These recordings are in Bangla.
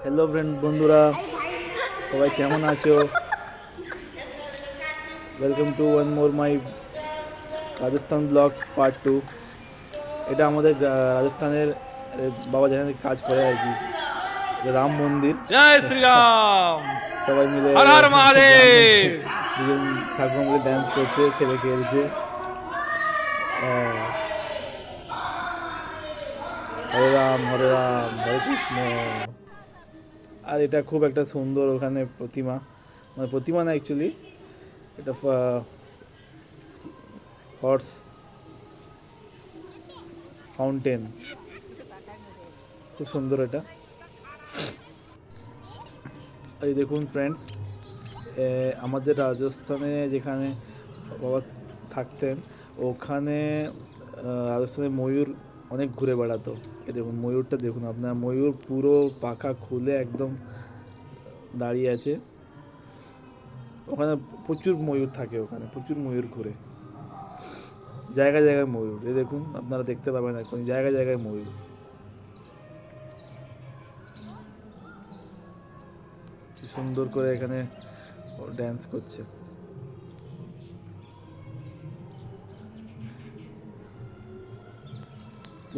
হ্যালো ফ্রেন্ড বন্ধুরা, সবাই কেমন আছো? Welcome to one more my Rajasthan blog part 2। এটা আমাদের রাজস্থানের বাবা যেখানে কাজ করে আর কি, রাম মন্দির। জয় শ্রীরাম। সবাই মিলে হর হর গ্রাম মধ্যে মহাদেব। দুজন ঠাকুর মিলে ড্যান্স করছে, ছেলে খেলছে। হরে রাম হরে রাম হরে কৃষ্ণ। আর এটা খুব একটা সুন্দর ওখানে প্রতিমা, মানে প্রতিমা না অ্যাকচুয়ালি, এটা হর্স ফাউন্টেন, খুব সুন্দর এটা। এই দেখুন ফ্রেন্ডস, আমাদের রাজস্থানে যেখানে বাবা থাকতেন ওখানে রাজস্থানে ময়ূর অনেক ঘুরে বেড়াতো। এই দেখুন ময়ূরটা দেখুন আপনার, ময়ূর পুরো পাখা খুলে একদম দাঁড়িয়ে আছে। ওখানে প্রচুর ময়ূর থাকে, ওখানে প্রচুর ময়ূর ঘুরে, জায়গায় জায়গায় ময়ূর। এই দেখুন আপনারা দেখতে পাবেন এখন জায়গায় জায়গায় ময়ূর। কি সুন্দর করে এখানে ড্যান্স করছে।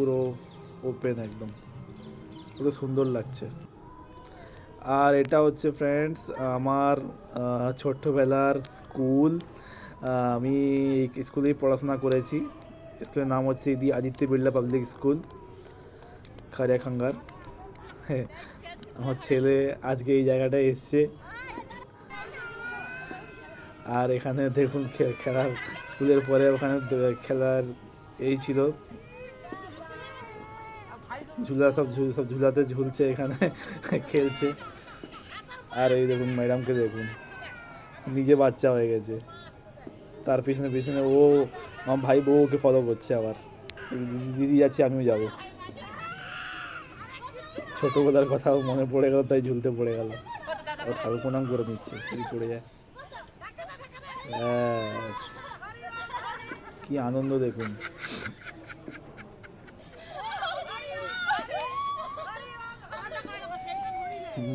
পুরো ওপেন একদম, পুরো সুন্দর লাগছে। আর এটা হচ্ছে ফ্রেন্ডস আমার ছোট্টবেলার স্কুল। আমি এই স্কুলেই পড়াশোনা করেছি। স্কুলের নাম হচ্ছে দি আদিত্য বিড়লা পাবলিক স্কুল, খারিয়াখাঙ্গার। আমার ছেলে আজকে এই জায়গাটায় এসছে। আর এখানে দেখুন খেলার, স্কুলের পরে ওখানে খেলার এই ছিল, ঝুলা সব সব ঝুলাতে ঝুলছে এখানে, খেলছে। আর এই দেখুন ম্যাডামকে দেখুন, নিজে বাচ্চা হয়ে গেছে, তার পিছনে পিছনে ও আমার ভাই বউ ওকে ফলো করছে। আবার দিদি যাচ্ছে, আমিও যাব। ছোটোবেলার কথাও মনে পড়ে গেল, তাই ঝুলতে পড়ে গেল। ও ঠাকুর প্রণাম করে নিচ্ছে, যদি পড়ে যায়। কি আনন্দ দেখুন।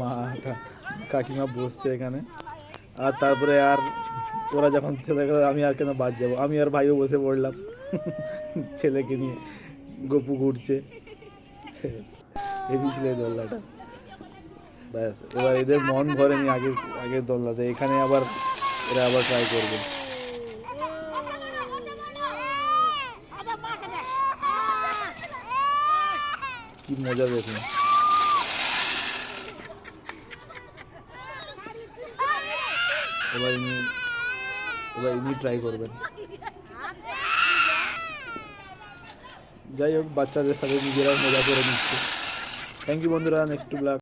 মা কাকিমা বসছে এখানে। আর তারপরে আর ওরা যখন চলে গেল, আমি আর কেন বাদ যাবো, আমি আর ভাইও বসে পড়লাম ছেলেকে নিয়ে। গপু ঘুরছে, হেভি ছিল এই দোলনাটা। ব্যাস, এবার এদের মন ভরেনি আগের দোলনাতে, এখানে আবার এরা আবার ট্রাই করবে। কি মজা দেখুন। এবার ইনি ট্রাই করবেন। যাই হোক, বাচ্চাদের সাথে নিজেরাও মজা করে নিচ্ছে। থ্যাংক ইউ বন্ধুরা, নেক্সট ব্লগ।